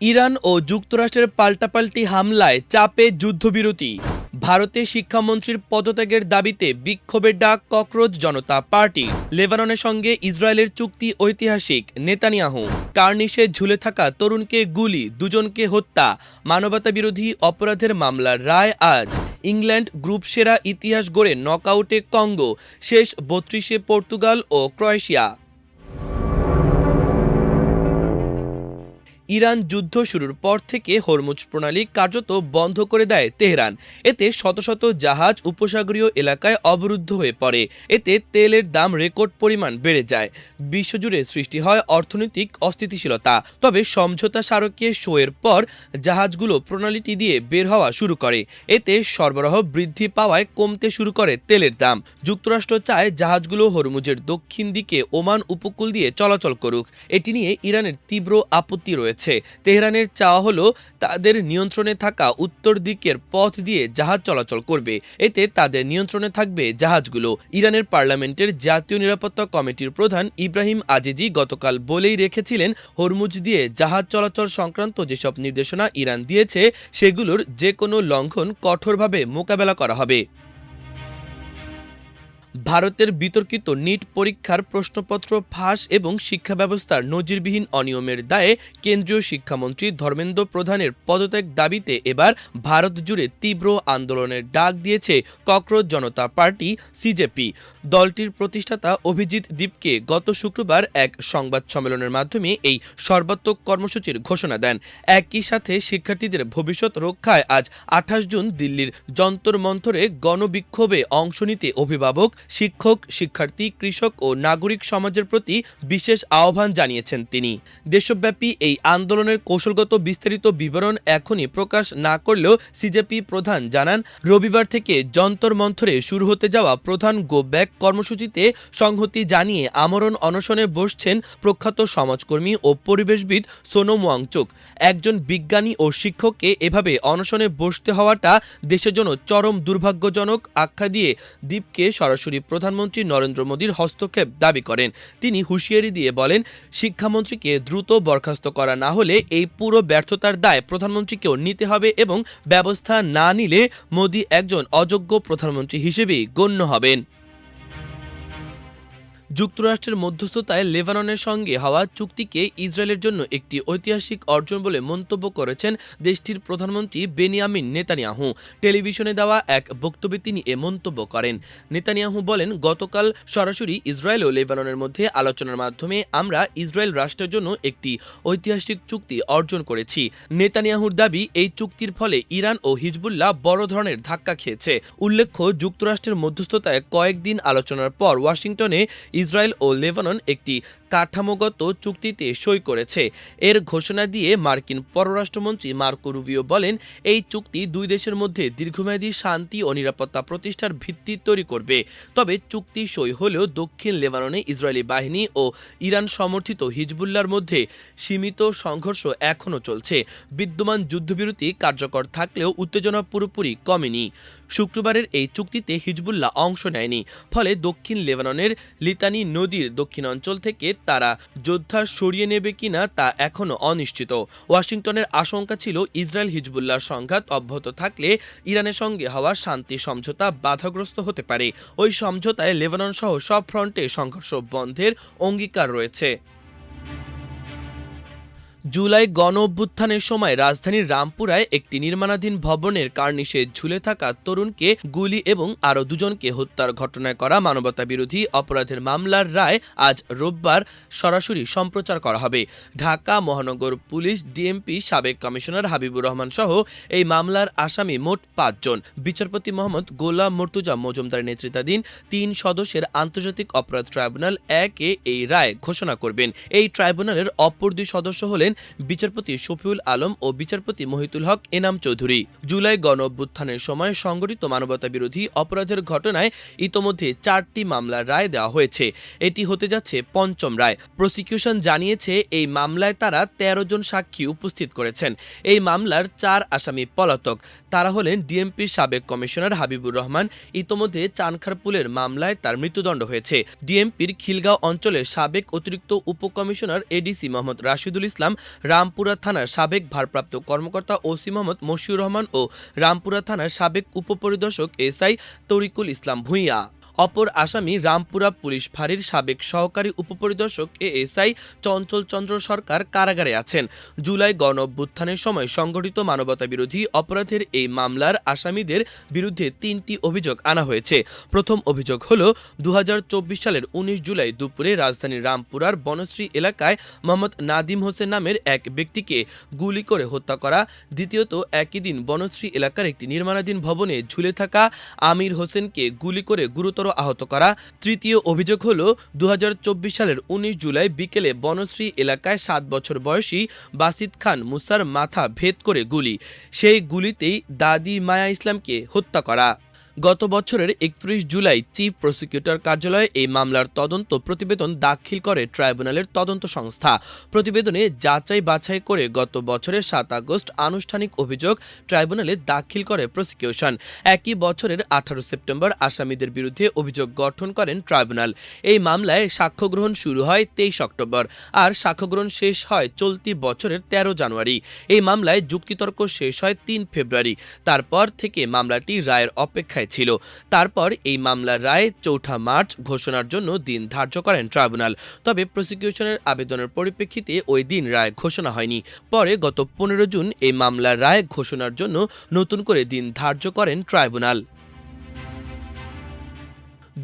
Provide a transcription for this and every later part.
Iran ও যুক্তরাষ্ট্রের পাল্টাপাল্টি হামলায় চাপে যুদ্ধবিরতি। ভারতে শিক্ষামন্ত্রীর পদত্যাগের দাবিতে বিক্ষোভের ডাক ককরোচ জনতা পার্টি। লেবাননের সঙ্গে ইসরায়েলের চুক্তি ঐতিহাসিক, নেতানিয়াহু। কার্নিশে ঝুলে থাকা তরুণকে গুলি, দুজনকে হত্যা। মানবতাবিরোধী অপরাধের মামলার রায় আজ। ইংল্যান্ড গ্রুপ সেরা ইতিহাস গড়ে নকআউটে কঙ্গো, শেষ ৩২-এ পর্তুগাল ও ক্রোয়েশিয়া। ইরান যুদ্ধ শুরুর পর থেকে হরমুজ প্রণালী কার্যত বন্ধ করে দেয় তেহরান। এতে শত শত জাহাজ উপসাগরীয় এলাকায় অবরুদ্ধ হয়ে পড়ে। এতে তেলের দাম রেকর্ড পরিমাণ বেড়ে যায়। বিশ্বজুড়ে সৃষ্টি হয় অর্থনৈতিক অস্থিতিশীলতা। তবে সমঝোতা স্মারকে সইয়ের পর জাহাজগুলো প্রণালীটি দিয়ে বের হওয়া শুরু করে। এতে সরবরাহ বৃদ্ধি পাওয়ায় কমতে শুরু করে তেলের দাম। যুক্তরাষ্ট্র চায় জাহাজগুলো হরমুজের দক্ষিণ দিকে ওমান উপকূল দিয়ে চলাচল করুক। এটি নিয়ে ইরানের তীব্র আপত্তি রয়েছে। তেহরানের চাওয়া হলো তাদের নিয়ন্ত্রণে থাকা উত্তর দিকের পথ দিয়ে জাহাজ চলাচল করবে। এতে তাদের নিয়ন্ত্রণে থাকবে জাহাজগুলো। ইরানের পার্লামেন্টের জাতীয় নিরাপত্তা কমিটির প্রধান ইব্রাহিম আজিজি গতকাল বলেই রেখেছিলেন, হরমুজ দিয়ে জাহাজ চলাচল সংক্রান্ত যেসব নির্দেশনা ইরান দিয়েছে সেগুলোর যে কোনো লঙ্ঘন কঠোরভাবে মোকাবেলা করা হবে। ভারতের বিতর্কিত নিট পরীক্ষার প্রশ্নপত্র ফাঁস এবং শিক্ষা ব্যবস্থার নজিরবিহীন অনিয়মের দায়ে কেন্দ্রীয় শিক্ষামন্ত্রী ধর্মেন্দ্র প্রধানের পদত্যাগ দাবিতে এবার ভারত জুড়ে তীব্র আন্দোলনের ডাক দিয়েছে ককরোচ জনতা পার্টি, সিজেপি। দলটির প্রতিষ্ঠাতা অভিজিৎ দীপকে গত শুক্রবার এক সংবাদ সম্মেলনের মাধ্যমে এই সর্বাত্মক কর্মসূচির ঘোষণা দেন। একই সাথে শিক্ষার্থীদের ভবিষ্যৎ রক্ষায় আজ ২৮ জুন দিল্লির যন্তর মন্তরে গণবিক্ষোভে অংশ নিতে অভিভাবক, শিক্ষক, শিক্ষার্থী, কৃষক ও নাগরিক সমাজের প্রতি বিশেষ আহ্বান জানিয়েছেন তিনি। দেশব্যাপী এই আন্দোলনের কৌশলগত বিস্তারিত বিবরণ এখনই প্রকাশ না করলেও সিজেপি প্রধান জানান, রবিবার থেকে যন্তর মন্তরে শুরু হতে যাওয়া প্রধান গো ব্যাক কর্মসূচিতে সংহতি জানিয়ে আমরণ অনশনে বসছেন প্রখ্যাত সমাজকর্মী ও পরিবেশবিদ সোনম ওয়াংচুক। একজন বিজ্ঞানী ও শিক্ষককে এভাবে অনশনে বসতে হওয়াটা দেশের জন্য চরম দুর্ভাগ্যজনক আখ্যা দিয়ে দীপকে সরাসরি প্রধানমন্ত্রী নরেন্দ্র মোদীর হস্তক্ষেপ দাবি করেন। তিনি হুঁশিয়ারি দিয়ে বলেন, শিক্ষামন্ত্রীকে দ্রুত বরখাস্ত করা না হলে এই পুরো ব্যর্থতার দায় প্রধানমন্ত্রীকেও নিতে হবে এবং ব্যবস্থা না নিলে মোদী একজন অযোগ্য প্রধানমন্ত্রী হিসেবেই গণ্য হবেন। যুক্তরাষ্ট্রের মধ্যস্থতায় লেবাননের সঙ্গে হওয়া চুক্তিকে ইসরায়েলের জন্য একটি ঐতিহাসিক অর্জন বলে মন্তব্য করেছেন দেশটির প্রধানমন্ত্রী বেনিয়ামিন নেতানিয়াহু। টেলিভিশনে দেওয়া এক বক্তব্যে তিনি এ মন্তব্য করেন। নেতানিয়াহু বলেন, গতকাল সরাসরি ইসরায়েল ও লেবাননের মধ্যে আলোচনার মাধ্যমে আমরা ইসরায়েল রাষ্ট্রের জন্য একটি ঐতিহাসিক চুক্তি অর্জন করেছি। নেতানিয়াহুর দাবি, এই চুক্তির ফলে ইরান ও হিজবুল্লাহ বড় ধরনের ধাক্কা খেয়েছে। উল্লেখ্য, যুক্তরাষ্ট্রের মধ্যস্থতায় কয়েকদিন আলোচনার পর ওয়াশিংটনে ইসরায়েল ও লেবানন একটি কাঠামোগত চুক্তিতে সই করেছে। এর ঘোষণা দিয়ে মার্কিন পররাষ্ট্রমন্ত্রী মার্কো রুবিও বলেন, এই চুক্তি দুই দেশের মধ্যে দীর্ঘমেয়াদী শান্তি ও নিরাপত্তা প্রতিষ্ঠার ভিত্তি তৈরি করবে। তবে চুক্তি সই হলেও দক্ষিণ লেবাননে ইসরায়েলি বাহিনী ও ইরান সমর্থিত হিজবুল্লাহর মধ্যে সীমিত সংঘর্ষ এখনও চলছে। বিদ্যমান যুদ্ধবিরতি কার্যকর থাকলেও উত্তেজনা পুরোপুরি কমেনি। শুক্রবারের এই চুক্তিতে হিজবুল্লাহ অংশ নেয়নি। ফলে দক্ষিণ লেবাননের লিতানি নদীর দক্ষিণ অঞ্চল থেকে তারা যোদ্ধা সরিয়ে নেবে কিনা তা এখনও অনিশ্চিত। ওয়াশিংটনের আশঙ্কা ছিল, ইসরায়েল হিজবুল্লাহর সংঘাত অব্যাহত থাকলে ইরানের সঙ্গে হওয়া শান্তি সমঝোতা বাধাগ্রস্ত হতে পারে। ওই সমঝোতায় লেবানন সহ সব ফ্রন্টে সংঘর্ষ বন্ধের অঙ্গীকার রয়েছে। জুলাই গণ অভ্যুত্থানের সময় রাজধানীর রামপুরায় একটি নির্মাণাধীন ভবনের কার্নিশে ঝুলে থাকা তরুণকে গুলি এবং আরও দুজনকে হত্যার ঘটনায় করা মানবতাবিরোধী অপরাধের মামলার রায় আজ রোববার সরাসরি সম্প্রচার করা হবে। ঢাকা মহানগর পুলিশ ডিএমপি সাবেক কমিশনার হাবিবুর রহমান সহ এই মামলার আসামি মোট ৫ জন। বিচারপতি মোহাম্মদ গোলাম মর্তুজা মজুমদার নেতৃত্বাধীন ৩ সদস্যের আন্তর্জাতিক অপরাধ ট্রাইব্যুনাল ১-এ এই রায় ঘোষণা করবেন। এই ট্রাইব্যুনালের অপর ২ সদস্য হলেন বিচারপতি শফিউল আলম ও বিচারপতি মহিতুল হক এনাম চৌধুরী। জুলাই গণ অভ্যুত্থানের সময় সংঘটিত মানবতাবিরোধী অপরাধের ঘটনায় ইতোমধ্যে ৪টি মামলার রায় দেওয়া হয়েছে। এটি হতে যাচ্ছে ৫ম রায়। প্রসিকিউশন জানিয়েছে, এই মামলায় তারা ১৩ জন সাক্ষী উপস্থিত করেছেন। এই মামলার ৪ আসামি পলাতক। তারা হলেন ডিএমপির সাবেক কমিশনার হাবিবুর রহমান। ইতোমধ্যে চানখারপুলের মামলায় তার মৃত্যুদণ্ড হয়েছে। ডিএমপির খিলগাঁও অঞ্চলের সাবেক অতিরিক্ত উপকমিশনার এডিসি মোহাম্মদ রাশিদুল ইসলাম রামপুরা থানার সাবেক ভারপ্রাপ্ত কর্মকর্তা ওসি মোহাম্মদ মশিউর রহমান ও রামপুরা থানার সাবেক উপপরিদর্শক এসআই তরিকুল ইসলাম ভূঁইয়া। অপর আসামি রামপুরা পুলিশ ফাঁড়ির সাবেক সহকারী উপপরিদর্শক এএসআই চঞ্চল চন্দ্র সরকার কারাগারে আছেন। জুলাই গণঅভ্যুত্থানের সময় সংগঠিত মানবতাবিরোধী অপরাধের এই মামলার আসামিদের বিরুদ্ধে 3টি অভিযোগ আনা হয়েছে। প্রথম অভিযোগ হল 2024 সালের 19 জুলাই দুপুরে রাজধানীর রামপুরার বনশ্রী এলাকায় মোহাম্মদ নাদিম হোসেন নামের এক ব্যক্তিকে গুলি করে হত্যা করা। দ্বিতীয়ত, একই দিন বনশ্রী এলাকার একটি নির্মাণাধীন ভবনে ঝুলে থাকা আমির হোসেনকে গুলি করে গুরুতর আহত করা। তৃতীয় অভিযোগ হল 2024 সালের 19 জুলাই বিকেলে বনশ্রী এলাকায় 7 বছর বয়সী বাসিদ খান মুসার মাথা ভেদ করে গুলি, সেই গুলিতেই দাদি মায়া ইসলামকে হত্যা করা। গত বছরের 31 জুলাই চিফ প্রসিকিউটর কার্যালয়ে এই মামলার তদন্ত প্রতিবেদন দাখিল করে ট্রাইব্যুনালের তদন্ত সংস্থা। প্রতিবেদনে যাচাই বাছাই করে গত বছরের 7 আগস্ট আনুষ্ঠানিক অভিযোগ ট্রাইব্যুনালে দাখিল করে প্রসিকিউশন। একই বছরের 18 সেপ্টেম্বর আসামিদের বিরুদ্ধে অভিযোগ গঠন করেন ট্রাইব্যুনাল। এই মামলায় সাক্ষ্য গ্রহণ শুরু হয় 23 অক্টোবর আর সাক্ষ্য গ্রহণ শেষ হয় চলতি বছরের 13 জানুয়ারি। এই মামলায় যুক্তিতর্ক শেষ হয় 3 ফেব্রুয়ারি। তারপর থেকে মামলাটি রায়ের অপেক্ষায় ছিল। তারপর এই মামলার রায় 4 মার্চ ঘোষণার জন্য দিন ধার্য করেন ট্রাইব্যুনাল। তবে প্রসিকিউশনের আবেদনের পরিপ্রেক্ষিতে ওই দিন রায় ঘোষণা হয়নি। পরে গত 15 জুন এই মামলার রায় ঘোষণার জন্য নতুন করে দিন ধার্য করেন ট্রাইব্যুনাল।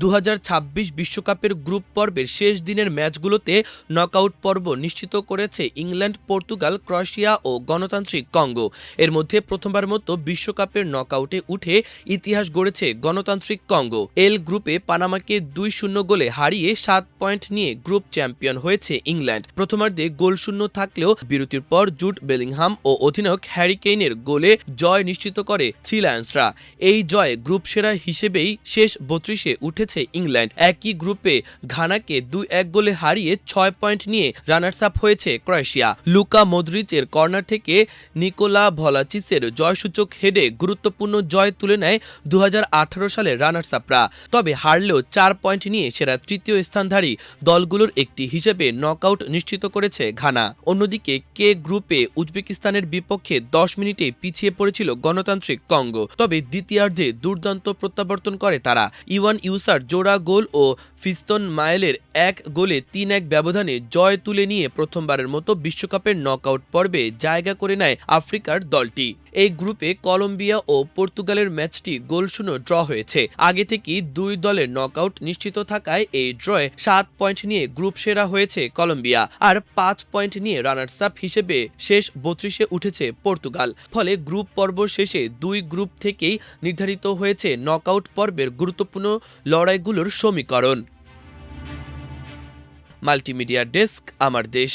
2026 বিশ্বকাপের গ্রুপ পর্বের শেষ দিনের ম্যাচগুলোতে নকআউট পর্ব নিশ্চিত করেছে ইংল্যান্ড, পর্তুগাল, ক্রোয়েশিয়া ও গণতান্ত্রিক কঙ্গো। এর মধ্যে প্রথমবার মতো বিশ্বকাপের নকআউটে উঠে ইতিহাস গড়েছে গণতান্ত্রিক কঙ্গো। এল গ্রুপে পানামাকে 2-0 গোলে হারিয়ে 7 পয়েন্ট নিয়ে গ্রুপ চ্যাম্পিয়ন হয়েছে ইংল্যান্ড। প্রথমার্ধে গোলশূন্য থাকলেও বিরতির পর জুড বেলিংহাম ও অধিনায়ক হ্যারি কেইনের গোলে জয় নিশ্চিত করে থ্রি লায়ন্সরা। এই জয়ে গ্রুপ সেরা হিসেবেই শেষ 32-এ উঠে ইংল্যান্ড। একই গ্রুপে ঘানাকে 2-1 গোলে হারিয়ে 6 পয়েন্ট নিয়ে রানার্স আপ হয়েছে ক্রোয়েশিয়া। লুকা মদ্রিচের কর্নার থেকে নিকোলা ভলাচিসের জয়সূচক হেডে গুরুত্বপূর্ণ জয় তুলে নেয় 2018 সালের রানার্স আপরা। তবে হারলেও 4 পয়েন্ট নিয়ে সেরা তৃতীয় স্থানধারী দলগুলোর একটি হিসেবে নকআউট নিশ্চিত করেছে ঘানা। অন্যদিকে কে গ্রুপে উজবেকিস্তানের বিপক্ষে 10 মিনিটে পিছিয়ে পড়েছিল গণতান্ত্রিক কঙ্গো। তবে দ্বিতীয়ার্ধে দুর্দান্ত প্রত্যাবর্তন করে তারা। ইওয়ান ইউসার জোড়া গোল ও ফিস্তন মাইলের 1 গোলে 3-1 ব্যবধানে জয় তুলে নিয়ে প্রথমবারের মতো বিশ্বকাপের নকআউট পর্বে জায়গা করে নেয় আফ্রিকার দলটি। এই গ্রুপে কলম্বিয়া ও পর্তুগালের ম্যাচটি গোলশূন্য ড্র হয়েছে। আগে থেকেই দুই দলের নকআউট নিশ্চিত থাকায় এই ড্রয়ে 7 পয়েন্ট নিয়ে গ্রুপ সেরা হয়েছে কলম্বিয়া আর 5 পয়েন্ট নিয়ে রানার্স আপ হিসেবে শেষ 32-এ উঠেছে পর্তুগাল। ফলে গ্রুপ পর্ব শেষে দুই গ্রুপ থেকেই নির্ধারিত হয়েছে নকআউট পর্বের গুরুত্বপূর্ণ লড়াইগুলোর সমীকরণ। মাল্টিমিডিয়া ডেস্ক, আমার দেশ।